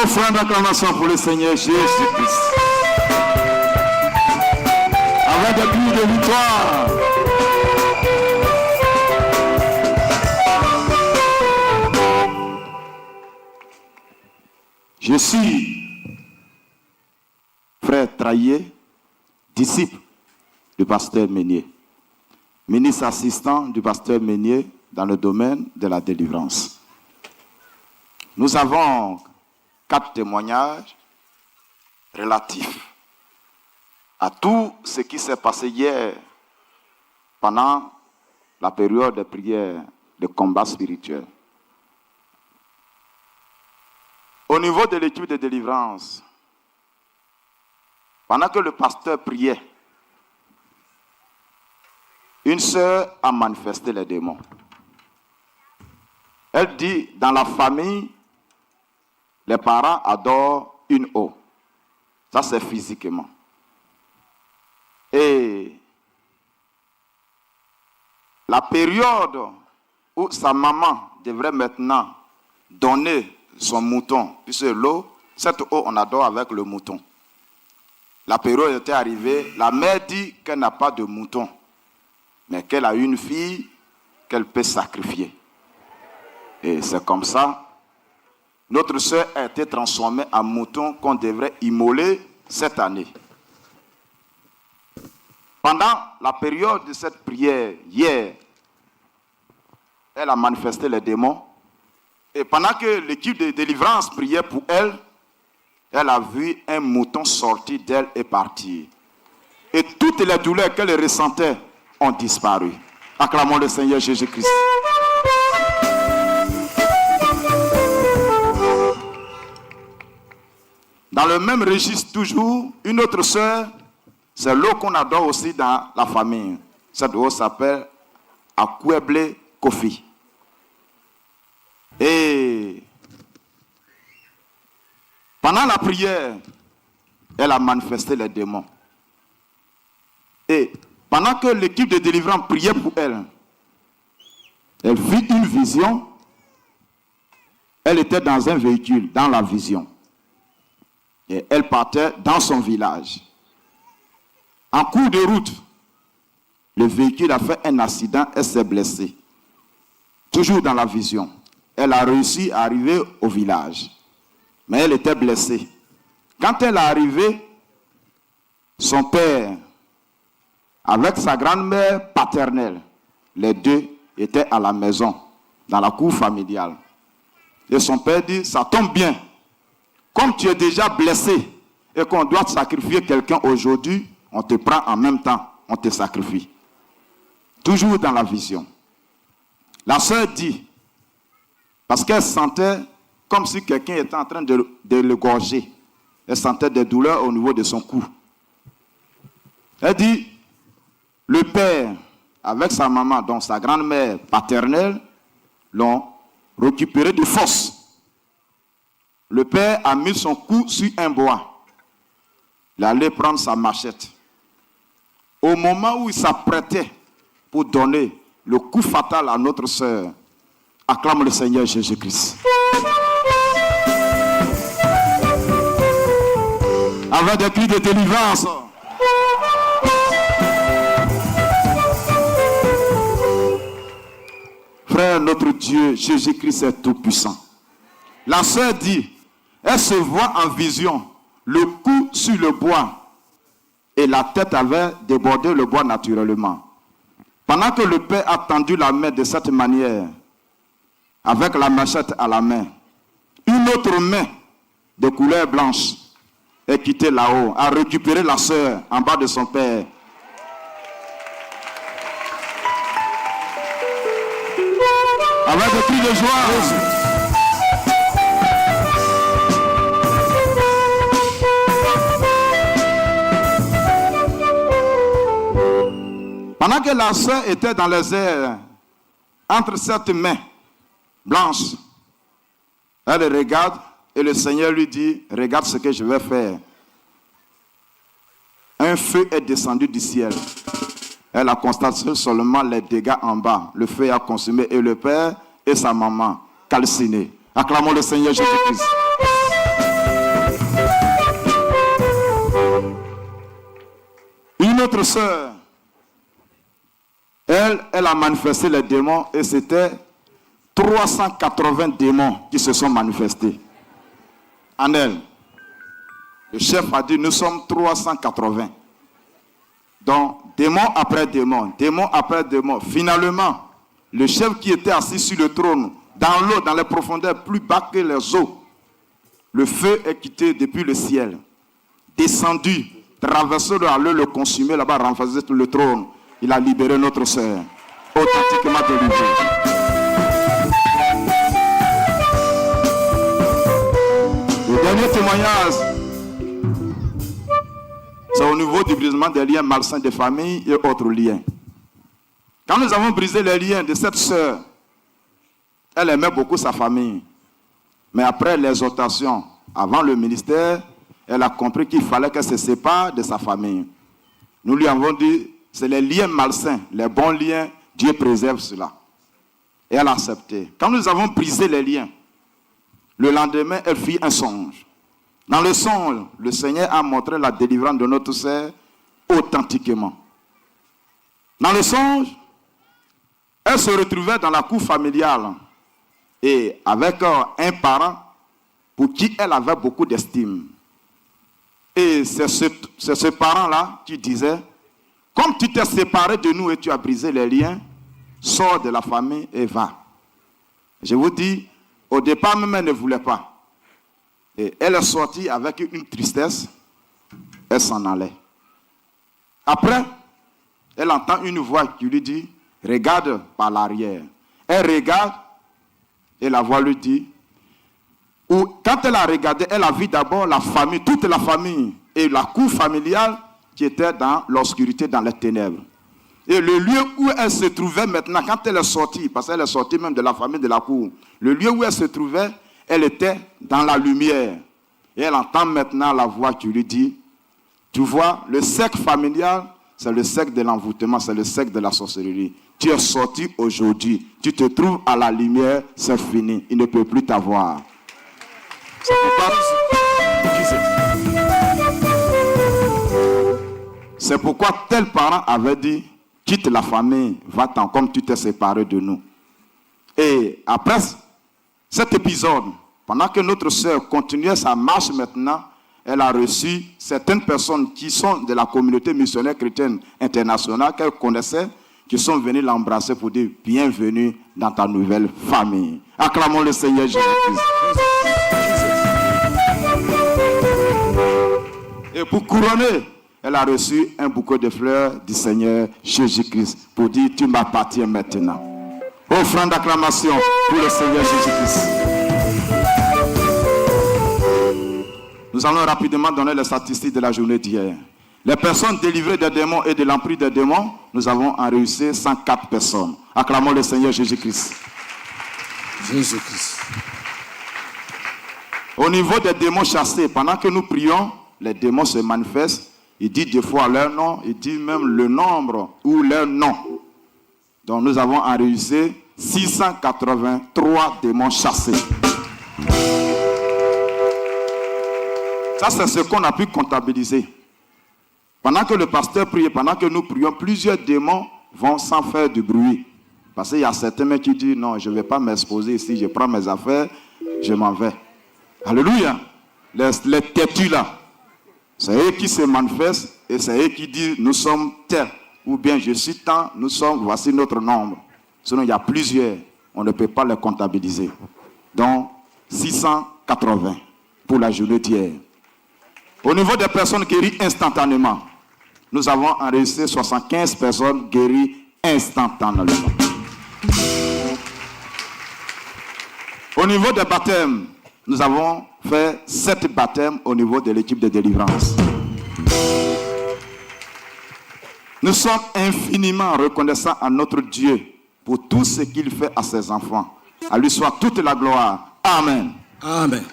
Offrande d'acclamation pour le Seigneur Jésus-Christ. Avec des cris de victoire. Je suis frère Traillé, disciple du pasteur Meunier, ministre assistant du pasteur Meunier dans le domaine de la délivrance. Nous avons 4 témoignages relatifs à tout ce qui s'est passé hier pendant la période de prière, de combat spirituel. Au niveau de l'équipe de délivrance, pendant que le pasteur priait, une sœur a manifesté les démons. Elle dit, dans la famille, les parents adorent une eau. Ça, c'est physiquement. Et la période où sa maman devrait maintenant donner son mouton, puisque l'eau, cette eau, on adore avec le mouton. La période était arrivée, la mère dit qu'elle n'a pas de mouton, mais qu'elle a une fille qu'elle peut sacrifier. Et c'est comme ça. Notre sœur a été transformée en mouton qu'on devrait immoler cette année. Pendant la période de cette prière, hier, elle a manifesté les démons. Et pendant que l'équipe de délivrance priait pour elle, elle a vu un mouton sortir d'elle et partir. Et toutes les douleurs qu'elle ressentait ont disparu. Acclamons le Seigneur Jésus-Christ. Dans le même registre toujours, une autre sœur, c'est l'eau qu'on adore aussi dans la famille. Cette eau s'appelle Akwéble Kofi. Et pendant la prière, elle a manifesté les démons. Et pendant que l'équipe de délivrance priait pour elle, elle vit une vision. Elle était dans un véhicule, dans la vision. Et elle partait dans son village. En cours de route, le véhicule a fait un accident, elle s'est blessée. Toujours dans la vision. Elle a réussi à arriver au village. Mais elle était blessée. Quand elle est arrivée, son père, avec sa grand-mère paternelle, les deux étaient à la maison, dans la cour familiale. Et son père dit, ça tombe bien. Comme tu es déjà blessé et qu'on doit sacrifier quelqu'un aujourd'hui, on te prend en même temps, on te sacrifie. Toujours dans la vision. La sœur dit, parce qu'elle sentait comme si quelqu'un était en train de le gorger. Elle sentait des douleurs au niveau de son cou. Elle dit, le père, avec sa maman, donc sa grand-mère paternelle, l'ont récupéré de force. Le père a mis son cou sur un bois. Il allait prendre sa machette. Au moment où il s'apprêtait pour donner le coup fatal à notre sœur, acclame le Seigneur Jésus-Christ. Avec des cris de délivrance. Frère, notre Dieu, Jésus-Christ est tout puissant. La sœur dit, elle se voit en vision, le cou sur le bois, et la tête avait débordé le bois naturellement. Pendant que le père a tendu la main de cette manière, avec la machette à la main, une autre main de couleur blanche est quittée là-haut, a récupéré la sœur en bas de son père. Avec des cris de joie. Pendant que la sœur était dans les airs, entre cette main blanche, elle regarde et le Seigneur lui dit, regarde ce que je vais faire. Un feu est descendu du ciel. Elle a constaté seulement les dégâts en bas. Le feu a consumé et le père et sa maman calcinés. Acclamons le Seigneur Jésus-Christ. Une autre sœur, elle a manifesté les démons et c'était 380 démons qui se sont manifestés en elle. Le chef a dit, nous sommes 380. Donc, démon après démon, démon après démon. Finalement, le chef qui était assis sur le trône, dans l'eau, dans les profondeurs plus bas que les eaux, le feu est quitté depuis le ciel, descendu, traversé le consumer là-bas, renversé sur le trône. Il a libéré notre sœur, authentiquement délivrée. Le dernier témoignage, c'est au niveau du brisement des liens malsains des familles et autres liens. Quand nous avons brisé les liens de cette sœur, elle aimait beaucoup sa famille. Mais après l'exhortation, avant le ministère, elle a compris qu'il fallait qu'elle se sépare de sa famille. Nous lui avons dit, c'est les liens malsains, les bons liens, Dieu préserve cela. Et elle a accepté. Quand nous avons brisé les liens, le lendemain, elle fit un songe. Dans le songe, le Seigneur a montré la délivrance de notre sœur authentiquement. Dans le songe, elle se retrouvait dans la cour familiale et avec un parent pour qui elle avait beaucoup d'estime. Et c'est ce parent-là qui disait, comme tu t'es séparé de nous et tu as brisé les liens, sors de la famille et va. Je vous dis, au départ même elle ne voulait pas. Et elle est sortie avec une tristesse, elle s'en allait. Après, elle entend une voix qui lui dit, regarde par l'arrière. Elle regarde et la voix lui dit, quand elle a regardé, elle a vu d'abord la famille, toute la famille et la cour familiale qui était dans l'obscurité, dans les ténèbres. Et le lieu où elle se trouvait maintenant, quand elle est sortie, parce qu'elle est sortie même de la famille de la cour, le lieu où elle se trouvait, elle était dans la lumière. Et elle entend maintenant la voix qui lui dit, tu vois, le cercle familial, c'est le cercle de l'envoûtement, c'est le cercle de la sorcellerie. Tu es sorti aujourd'hui, tu te trouves à la lumière, c'est fini, il ne peut plus t'avoir. C'est pourquoi tel parent avait dit, quitte la famille, va-t'en comme tu t'es séparé de nous. Et après cet épisode, pendant que notre sœur continuait sa marche maintenant, elle a reçu certaines personnes qui sont de la communauté missionnaire chrétienne internationale qu'elle connaissait, qui sont venues l'embrasser pour dire bienvenue dans ta nouvelle famille. Acclamons le Seigneur Jésus-Christ. Et pour couronner, elle a reçu un bouquet de fleurs du Seigneur Jésus-Christ pour dire tu m'appartiens maintenant. Offrande d'acclamation pour le Seigneur Jésus-Christ. Nous allons rapidement donner les statistiques de la journée d'hier. Les personnes délivrées des démons et de l'emprise des démons, nous avons enregistré 104 personnes. Acclamons le Seigneur Jésus-Christ. Jésus-Christ. Au niveau des démons chassés, pendant que nous prions, les démons se manifestent. Il dit deux fois leur nom, il dit même le nombre ou leur nom. Donc nous avons enregistré 683 démons chassés. Ça, c'est ce qu'on a pu comptabiliser. Pendant que le pasteur prie, pendant que nous prions, plusieurs démons vont sans faire du bruit. Parce qu'il y a certains mecs qui disent, non, je ne vais pas m'exposer ici, je prends mes affaires, je m'en vais. Alléluia. Les têtus là, c'est eux qui se manifestent et c'est eux qui disent, nous sommes tels. Ou bien je suis tant, nous sommes, voici notre nombre. Sinon, il y a plusieurs, on ne peut pas les comptabiliser. Donc, 680 pour la journée d'hier. Au niveau des personnes guéries instantanément, nous avons enregistré 75 personnes guéries instantanément. Au niveau des baptêmes, nous avons fait 7 baptêmes au niveau de l'équipe de délivrance. Nous sommes infiniment reconnaissants à notre Dieu pour tout ce qu'il fait à ses enfants. À lui soit toute la gloire. Amen. Amen.